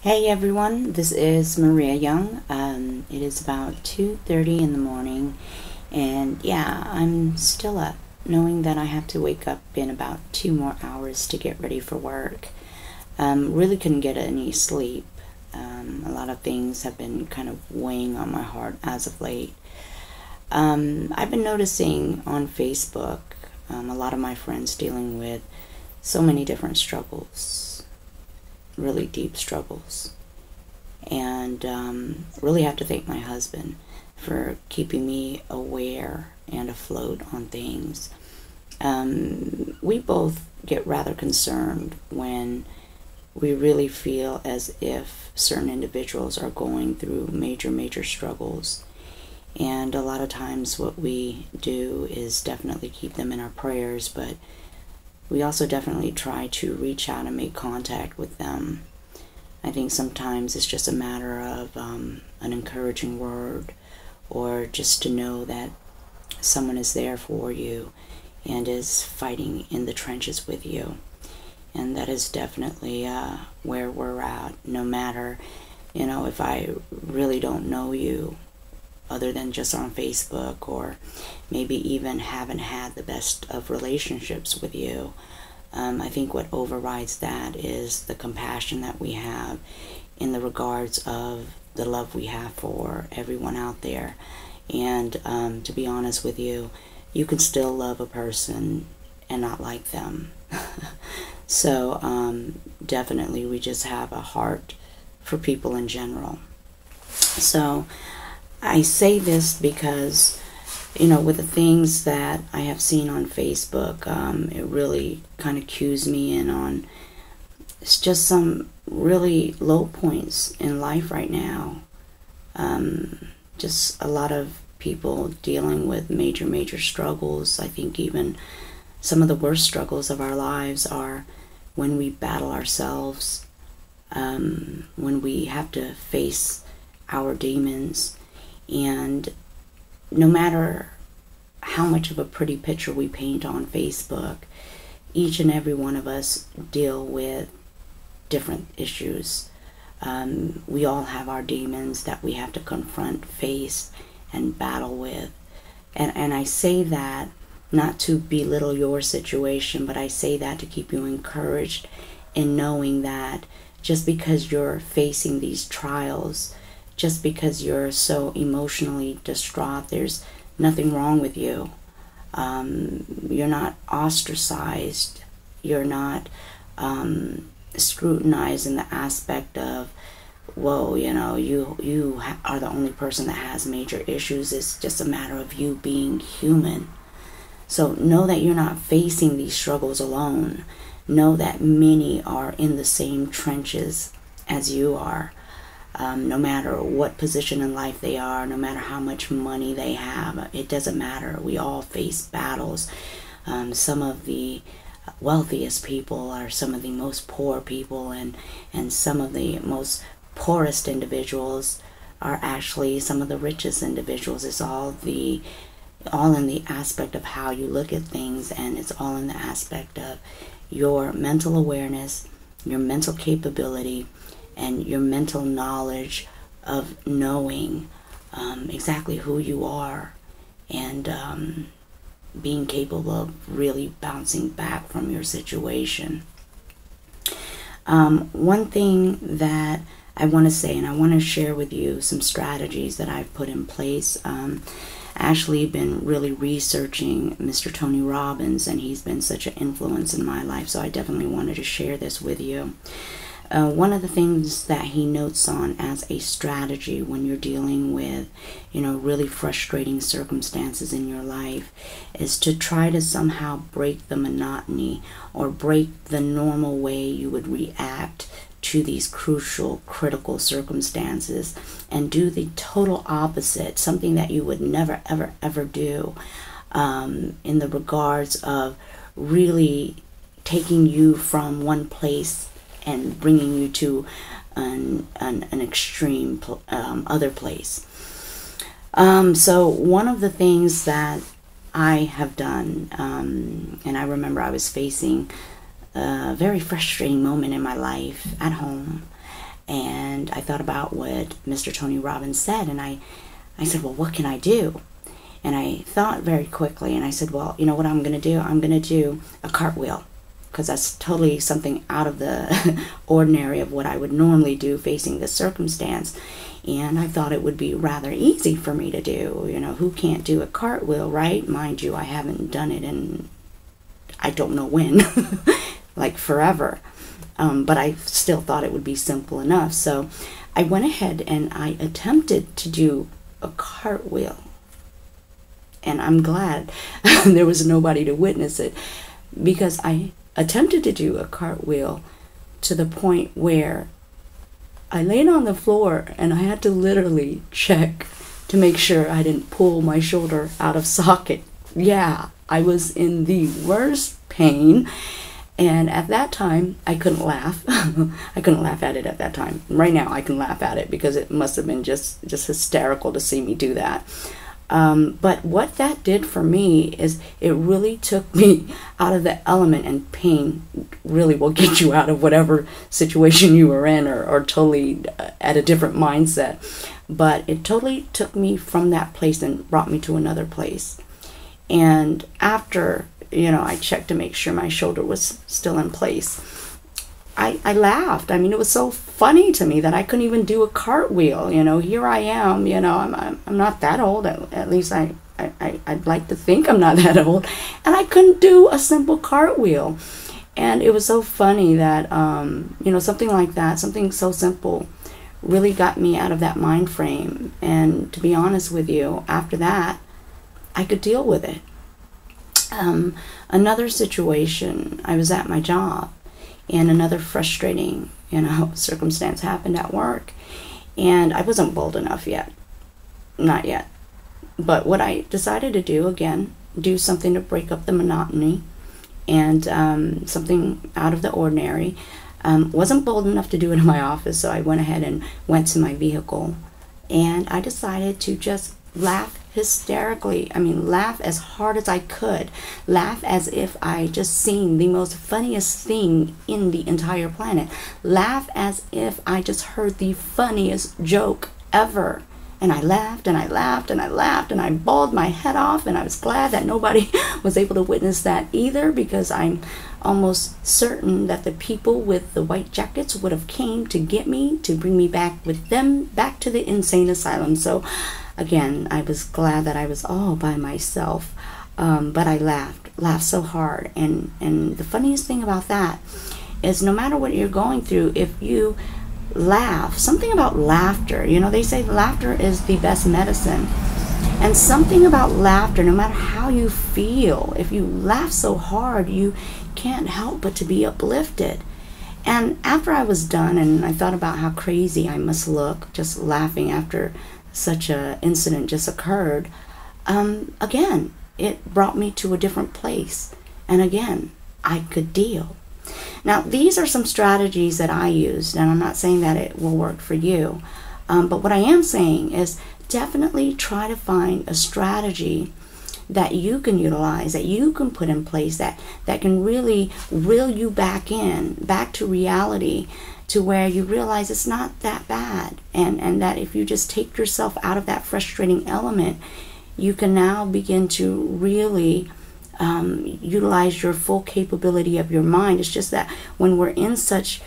Hey everyone, this is Maria Young. It is about 2:30 in the morning, and yeah, I'm still up, knowing that I have to wake up in about 2 more hours to get ready for work. Really couldn't get any sleep. A lot of things have been kind of weighing on my heart as of late. I've been noticing on Facebook a lot of my friends dealing with so many different struggles, really deep struggles. And really have to thank my husband for keeping me aware and afloat on things. We both get rather concerned when we really feel as if certain individuals are going through major struggles. And a lot of times, what we do is definitely keep them in our prayers, but we also definitely try to reach out and make contact with them. I think sometimes it's just a matter of an encouraging word, or just to know that someone is there for you and is fighting in the trenches with you. And that is definitely where we're at. No matter, if I really don't know you other than just on Facebook, or maybe even haven't had the best of relationships with you, I think what overrides that is the compassion that we have in the regards of the love we have for everyone out there. And to be honest with you, you can still love a person and not like them. So definitely we just have a heart for people in general. So I say this because with the things that I have seen on Facebook, it really kind of cues me in on it's just some really low points in life right now. Just a lot of people dealing with major struggles. I think even some of the worst struggles of our lives are when we battle ourselves, when we have to face our demons. And no matter how much of a pretty picture we paint on Facebook, each and every one of us deal with different issues. We all have our demons that we have to confront, face, and battle with. And I say that not to belittle your situation, but I say that to keep you encouraged in knowing that just because you're facing these trials, just because you're so emotionally distraught, there's nothing wrong with you. You're not ostracized. You're not scrutinized in the aspect of, whoa, you are the only person that has major issues. It's just a matter of you being human. So know that you're not facing these struggles alone. Know that many are in the same trenches as you are. No matter what position in life they are, no matter how much money they have, it doesn't matter. We all face battles. Some of the wealthiest people are some of the most poor people, and some of the most poorest individuals are actually some of the richest individuals. It's all in the aspect of how you look at things, and it's all in the aspect of your mental awareness, your mental capability, and your mental knowledge of knowing exactly who you are, and being capable of really bouncing back from your situation. One thing that I want to say, and I want to share with you some strategies that I've put in place. Actually been really researching Mr. Tony Robbins, and he's been such an influence in my life, so I definitely wanted to share this with you. One of the things that he notes on as a strategy when you're dealing with, really frustrating circumstances in your life is to try to somehow break the monotony, or break the normal way you would react to these crucial, critical circumstances, and do the total opposite, something that you would never, ever do, in the regards of really taking you from one place and bringing you to an extreme other place. So one of the things that I have done, and I remember I was facing a very frustrating moment in my life at home, And I thought about what Mr. Tony Robbins said, and I said, well, what can I do? And I thought very quickly, and I said, well, you know what I'm going to do? I'm going to do a cartwheel, because that's totally something out of the ordinary of what I would normally do facing this circumstance. And I thought it would be rather easy for me to do. You know, who can't do a cartwheel, right? Mind you, I haven't done it in I don't know when, like forever. But I still thought it would be simple enough. So I went ahead and I attempted to do a cartwheel. And I'm glad there was nobody to witness it, because I attempted to do a cartwheel to the point where I laid on the floor and I had to literally check to make sure I didn't pull my shoulder out of socket. Yeah, I was in the worst pain. And at that time, I couldn't laugh. I couldn't laugh at it at that time. Right now, I can laugh at it because it must have been just hysterical to see me do that. But what that did for me is it really took me out of the element, and pain really will get you out of whatever situation you were in, or totally at a different mindset. But it totally took me from that place and brought me to another place. And after, I checked to make sure my shoulder was still in place, I laughed. I mean, it was so funny to me that I couldn't even do a cartwheel. Here I am, I'm not that old. At least I'd like to think I'm not that old. And I couldn't do a simple cartwheel. And it was so funny that, something like that, something so simple, really got me out of that mind frame. And to be honest with you, after that, I could deal with it. Another situation, I was at my job, and another frustrating, circumstance happened at work, and I wasn't bold enough yet. Not yet. But what I decided to do, again, do something to break up the monotony, and something out of the ordinary. Wasn't bold enough to do it in my office, so I went ahead and went to my vehicle, and I decided to just laugh hysterically. I mean, laugh as hard as I could. Laugh as if I just seen the most funniest thing in the entire planet. Laugh as if I just heard the funniest joke ever. And I laughed and I laughed and I laughed and I bawled my head off, and I was glad that nobody was able to witness that either, because I'm almost certain that the people with the white jackets would have came to get me, to bring me back with them back to the insane asylum. So again, I was glad that I was all by myself, but I laughed so hard. And the funniest thing about that is, no matter what you're going through, if you laugh, something about laughter, they say laughter is the best medicine. And something about laughter, no matter how you feel, if you laugh so hard, you can't help but to be uplifted. And after I was done, and I thought about how crazy I must look just laughing after such a incident just occurred, again, it brought me to a different place. And again, I could deal. Now, these are some strategies that I used, and I'm not saying that it will work for you. But what I am saying is, definitely try to find a strategy that you can utilize, that you can put in place, that can really reel you back to reality, to where you realize it's not that bad, and that if you just take yourself out of that frustrating element, you can now begin to really utilize your full capability of your mind. It's just that when we're in such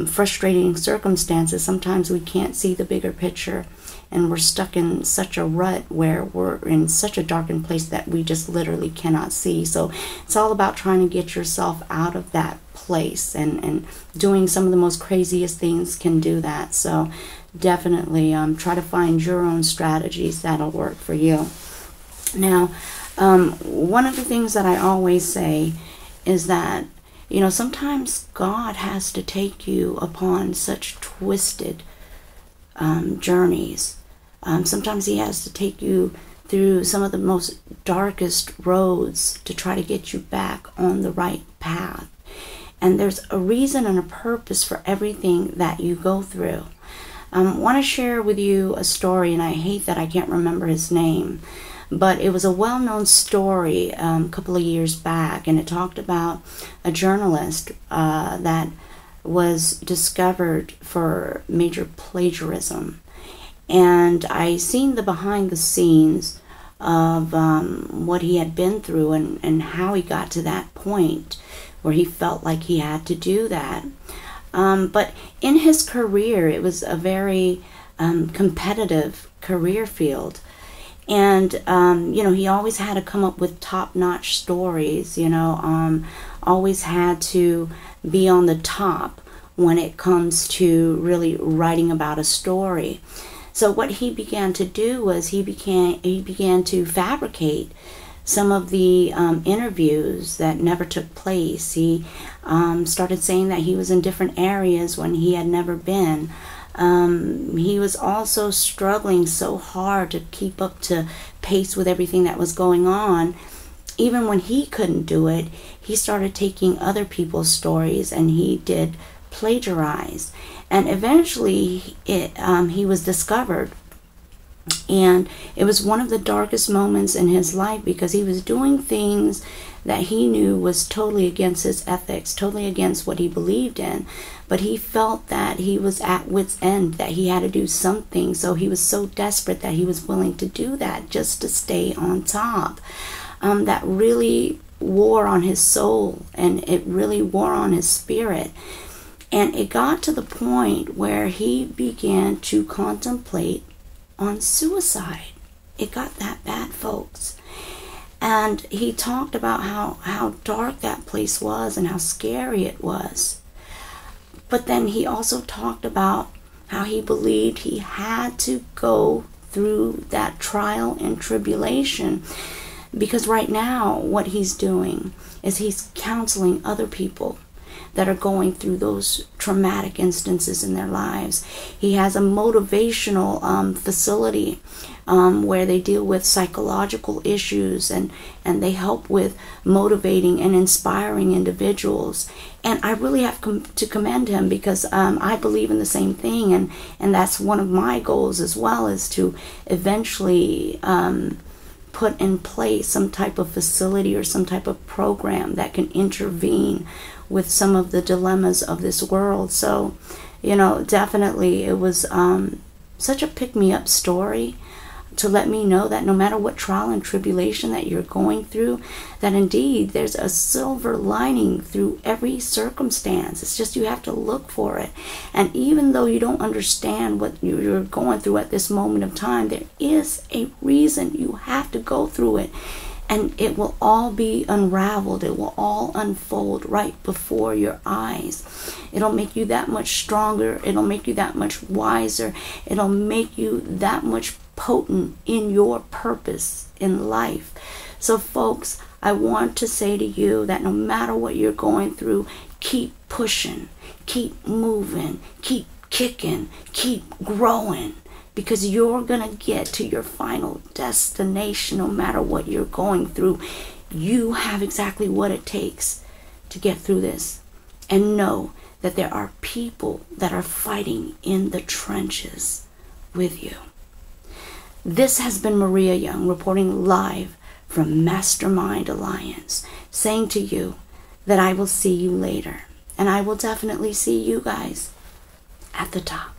frustrating circumstances, sometimes we can't see the bigger picture, and we're stuck in such a rut where we're in such a darkened place that we just literally cannot see. So it's all about trying to get yourself out of that place, and doing some of the most craziest things can do that. So definitely try to find your own strategies that'll work for you. Now, one of the things that I always say is that, sometimes God has to take you upon such twisted journeys. Sometimes He has to take you through some of the most darkest roads to try to get you back on the right path. And there's a reason and a purpose for everything that you go through. I want to share with you a story, and I hate that I can't remember his name, but it was a well-known story a couple of years back, and it talked about a journalist that was discovered for major plagiarism. And I seen the behind the scenes of what he had been through and how he got to that point where he felt like he had to do that. But in his career, it was a very competitive career field. And, he always had to come up with top-notch stories, always had to be on the top when it comes to really writing about a story. So what he began to do was he began to fabricate some of the interviews that never took place. He started saying that he was in different areas when he had never been. He was also struggling so hard to keep up to pace with everything that was going on. Even when he couldn't do it, he started taking other people's stories and he did plagiarize. And eventually he was discovered. And it was one of the darkest moments in his life because he was doing things that he knew was totally against his ethics, totally against what he believed in. But he felt that he was at wit's end, that he had to do something. So he was so desperate that he was willing to do that just to stay on top. That really wore on his soul and it really wore on his spirit. And it got to the point where he began to contemplate on suicide. It got that bad, folks. And he talked about how dark that place was and how scary it was. But then he also talked about how he believed he had to go through that trial and tribulation. Because right now, what he's doing is he's counseling other people that are going through those traumatic instances in their lives. He has a motivational facility where they deal with psychological issues and they help with motivating and inspiring individuals. And I really have to commend him because I believe in the same thing, and that's one of my goals as well, is to eventually put in place some type of facility or some type of program that can intervene with some of the dilemmas of this world. So, definitely it was such a pick-me-up story to let me know that no matter what trial and tribulation that you're going through, that indeed there's a silver lining through every circumstance. It's just you have to look for it. And even though you don't understand what you're going through at this moment of time, there is a reason you have to go through it. And it will all be unraveled. It will all unfold right before your eyes. It'll make you that much stronger. It'll make you that much wiser. It'll make you that much potent in your purpose in life. So folks, I want to say to you that no matter what you're going through, keep pushing, keep moving, keep kicking, keep growing. Because you're going to get to your final destination no matter what you're going through. You have exactly what it takes to get through this. And know that there are people that are fighting in the trenches with you. This has been Maria Young reporting live from Mastermind Alliance, saying to you that I will see you later. And I will definitely see you guys at the top.